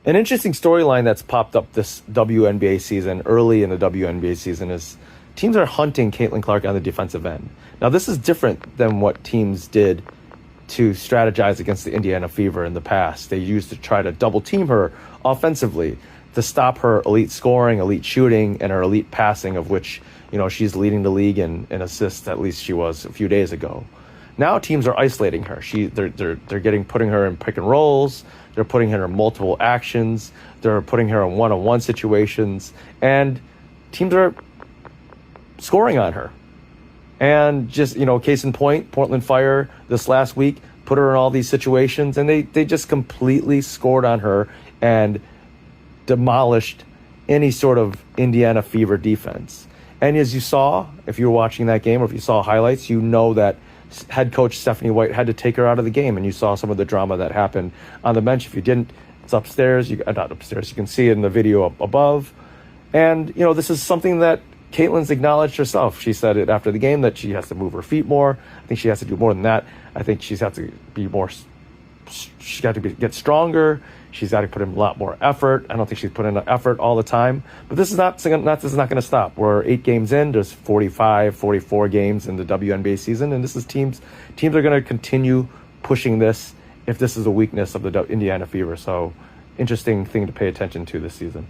An interesting storyline that's popped up this WNBA season, early in the WNBA season, is teams are hunting Caitlin Clark on the defensive end. Now, this is different than what teams did to strategize against the Indiana Fever in the past. They used to try to double team her offensively to stop her elite scoring, elite shooting, and her elite passing, of which, she's leading the league in assists, at least she was a few days ago. Now teams are isolating her. They're putting her in pick and rolls. They're putting her in multiple actions. They're putting her in one-on-one situations, and teams are scoring on her. And just, case in point, Portland Fire this last week put her in all these situations, and they just completely scored on her and demolished any sort of Indiana Fever defense. And as you saw, if you were watching that game or if you saw highlights, you know that head coach Stephanie White had to take her out of the game, and you saw some of the drama that happened on the bench. If you didn't, it's upstairs. Not upstairs. You can see it in the video up above. And, this is something that Caitlin's acknowledged herself. She said it after the game that she has to move her feet more. I think she has to do more than that. I think she's got to be more. She's got to get stronger. She's got to put in a lot more effort. I don't think she's put in effort all the time. But this is not going to stop. We're 8 games in. There's 45, 44 games in the WNBA season, and this is teams are going to continue pushing this if this is a weakness of the Indiana Fever. So, interesting thing to pay attention to this season.